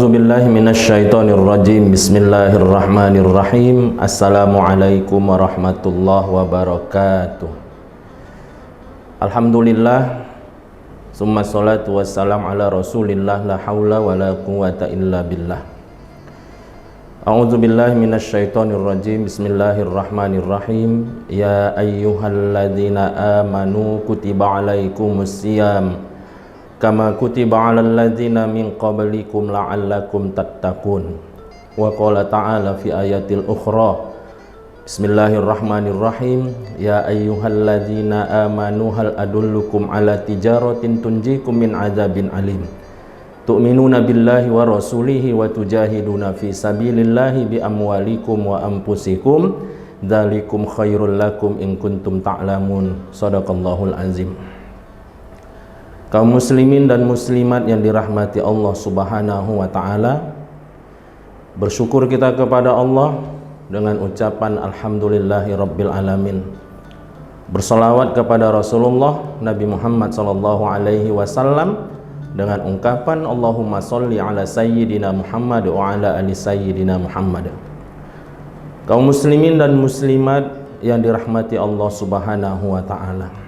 A'udzubillahi minasyaitonirrajim. Bismillahirrahmanirrahim. Assalamualaikum warahmatullahi wabarakatuh. Alhamdulillah, summa salatu wassalam ala rasulillah, la hawla wa la quwata illa billah. A'udzubillahi minasyaitonirrajim. Bismillahirrahmanirrahim. Ya ayyuhalladzina amanu kutiba alaikumusiyam kama kutiba alal ladzina min qablikum la'allakum tattaqun. Wa qala ta'ala fi ayatil ukhra. Bismillahirrahmanirrahim. Ya ayyuhalladzina amanu hal adullukum ala tijaratin tunjikum min adzabin alim. Tu'minuna billahi wa rasulihi wa tujahiduna fi sabilillahi bi amwalikum wa anfusikum. Dzalikum khairul lakum in kuntum ta'lamun. Shadaqallahul azim. Kaum muslimin dan muslimat yang dirahmati Allah Subhanahu wa ta'ala, bersyukur kita kepada Allah dengan ucapan alhamdulillahi rabbil alamin. Bersalawat kepada Rasulullah Nabi Muhammad sallallahu alaihi wasallam dengan ungkapan Allahumma sholli ala sayyidina Muhammad wa ala ali sayyidina Muhammad. Kaum muslimin dan muslimat yang dirahmati Allah Subhanahu wa ta'ala,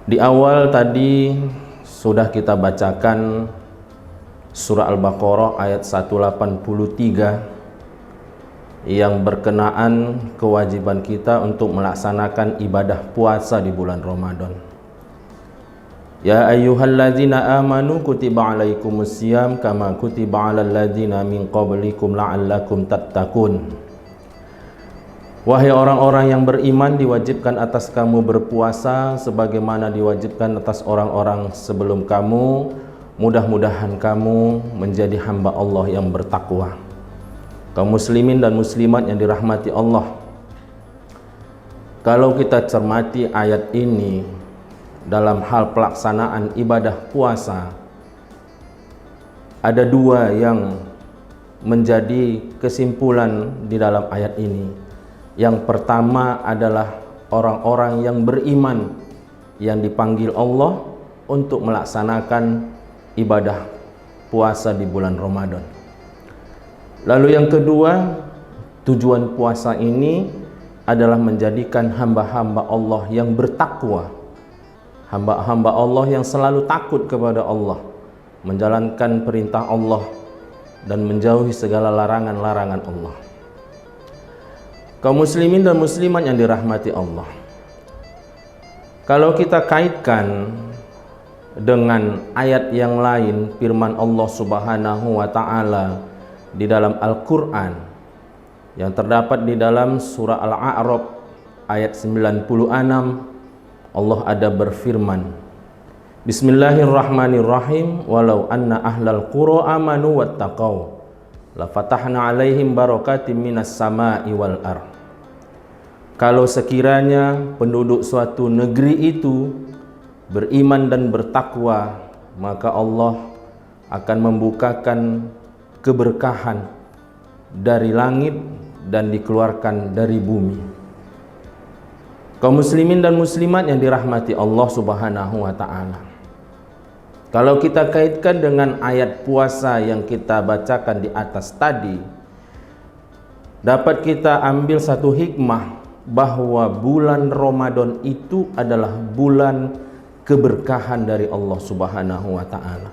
di awal tadi sudah kita bacakan surah Al-Baqarah ayat 183 yang berkenaan kewajiban kita untuk melaksanakan ibadah puasa di bulan Ramadan. Ya ayyuhalladzina amanu kutiba alaikumusiyam kama kutiba alal ladzina min qablikum la'allakum tattaqun. Wahai orang-orang yang beriman, diwajibkan atas kamu berpuasa sebagaimana diwajibkan atas orang-orang sebelum kamu. Mudah-mudahan kamu menjadi hamba Allah yang bertakwa. Kaum muslimin dan muslimat yang dirahmati Allah, kalau kita cermati ayat ini dalam hal pelaksanaan ibadah puasa, ada dua yang menjadi kesimpulan di dalam ayat ini. Yang pertama adalah orang-orang yang beriman yang dipanggil Allah untuk melaksanakan ibadah puasa di bulan Ramadan. Lalu yang kedua, tujuan puasa ini adalah menjadikan hamba-hamba Allah yang bertakwa, hamba-hamba Allah yang selalu takut kepada Allah, menjalankan perintah Allah dan menjauhi segala larangan-larangan Allah. Kaum muslimin dan muslimat yang dirahmati Allah, kalau kita kaitkan dengan ayat yang lain, firman Allah Subhanahu wa ta'ala di dalam Al-Quran yang terdapat di dalam surah Al-A'raf ayat 96, Allah ada berfirman, Bismillahirrahmanirrahim. Walau anna ahlal qura amanu wattaqau la fatahna alaihim barakatim minas sama'i wal ardh. Kalau sekiranya penduduk suatu negeri itu beriman dan bertakwa, maka Allah akan membukakan keberkahan dari langit dan dikeluarkan dari bumi. Kaum muslimin dan muslimat yang dirahmati Allah Subhanahu wa ta'ala, kalau kita kaitkan dengan ayat puasa yang kita bacakan di atas tadi, dapat kita ambil satu hikmah bahwa bulan Ramadan itu adalah bulan keberkahan dari Allah Subhanahu wa ta'ala.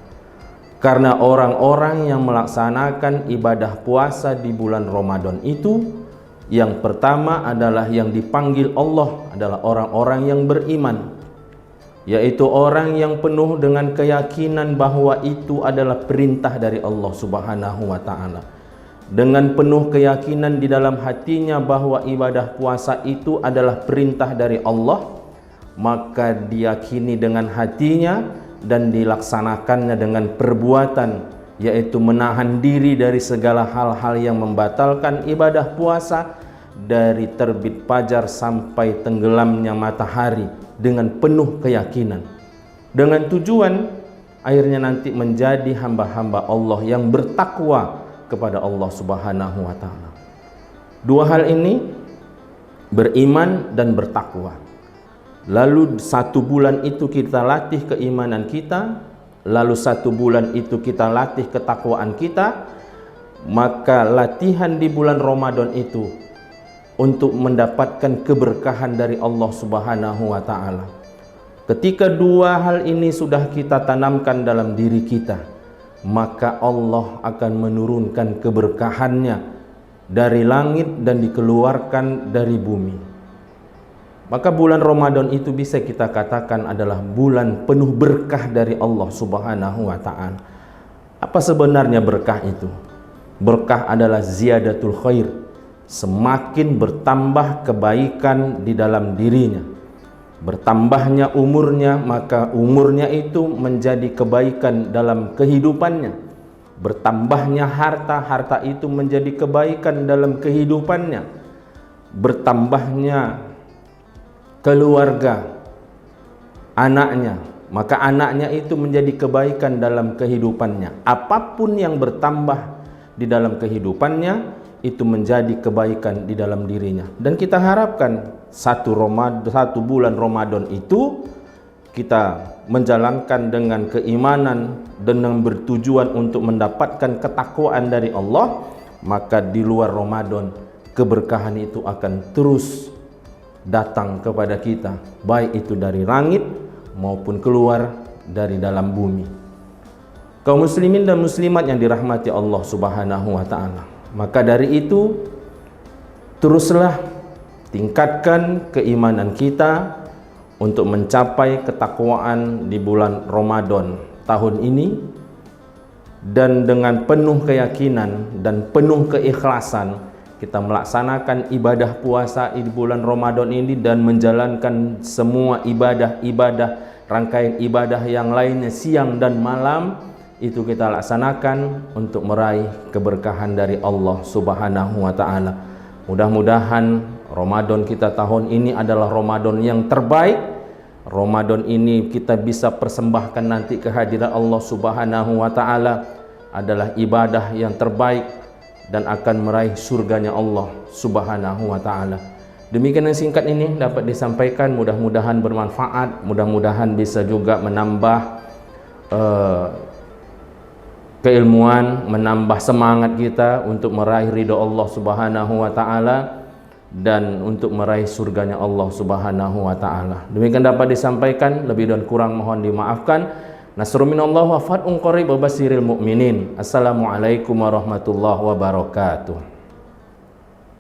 Karena orang-orang yang melaksanakan ibadah puasa di bulan Ramadan itu, yang pertama adalah yang dipanggil Allah adalah orang-orang yang beriman, yaitu orang yang penuh dengan keyakinan bahwa itu adalah perintah dari Allah Subhanahu wa ta'ala. Dengan penuh keyakinan di dalam hatinya bahwa ibadah puasa itu adalah perintah dari Allah, maka diyakini dengan hatinya dan dilaksanakannya dengan perbuatan, yaitu menahan diri dari segala hal-hal yang membatalkan ibadah puasa dari terbit fajar sampai tenggelamnya matahari dengan penuh keyakinan, dengan tujuan akhirnya nanti menjadi hamba-hamba Allah yang bertakwa kepada Allah Subhanahu wa ta'ala. Dua hal ini, beriman dan bertakwa. Lalu satu bulan itu kita latih keimanan kita, lalu 1 bulan itu kita latih ketakwaan kita, maka latihan di bulan Ramadan itu untuk mendapatkan keberkahan dari Allah Subhanahu wa Ta'ala. Ketika 2 hal ini sudah kita tanamkan dalam diri kita, maka Allah akan menurunkan keberkahannya dari langit dan dikeluarkan dari bumi. Maka bulan Ramadan itu bisa kita katakan adalah bulan penuh berkah dari Allah Subhanahu wa Ta'ala. Apa sebenarnya berkah itu? Berkah adalah ziyadatul khair, semakin bertambah kebaikan di dalam dirinya. Bertambahnya umurnya, maka umurnya itu menjadi kebaikan dalam kehidupannya. Bertambahnya harta, harta itu menjadi kebaikan dalam kehidupannya. Bertambahnya keluarga, anaknya, maka anaknya itu menjadi kebaikan dalam kehidupannya. Apapun yang bertambah di dalam kehidupannya itu menjadi kebaikan di dalam dirinya. Dan kita harapkan 1 bulan Ramadan itu kita menjalankan dengan keimanan, dengan bertujuan untuk mendapatkan ketakwaan dari Allah, maka di luar Ramadan keberkahan itu akan terus datang kepada kita, baik itu dari langit maupun keluar dari dalam bumi. Kaum muslimin dan muslimat yang dirahmati Allah Subhanahu wa Ta'ala, maka dari itu teruslah tingkatkan keimanan kita untuk mencapai ketakwaan di bulan Ramadan tahun ini, dan dengan penuh keyakinan dan penuh keikhlasan kita melaksanakan ibadah puasa di bulan Ramadan ini dan menjalankan semua ibadah-ibadah, rangkaian ibadah yang lainnya siang dan malam, itu kita laksanakan untuk meraih keberkahan dari Allah Subhanahu wa Ta'ala. Mudah-mudahan Ramadan kita tahun ini adalah Ramadan yang terbaik. Ramadan ini kita bisa persembahkan nanti kehadiran Allah Subhanahu wa Ta'ala adalah ibadah yang terbaik dan akan meraih surganya Allah Subhanahu wa Ta'ala. Demikian yang singkat ini dapat disampaikan, mudah-mudahan bermanfaat, mudah-mudahan bisa juga menambah keilmuan, menambah semangat kita untuk meraih ridha Allah Subhanahu wa Ta'ala dan untuk meraih surganya Allah Subhanahu wa Ta'ala. Demikian dapat disampaikan, lebih dan kurang mohon dimaafkan. Nasrun minallah wa fathun qarib wa basiril mu'minin. Assalamualaikum warahmatullahi wabarakatuh.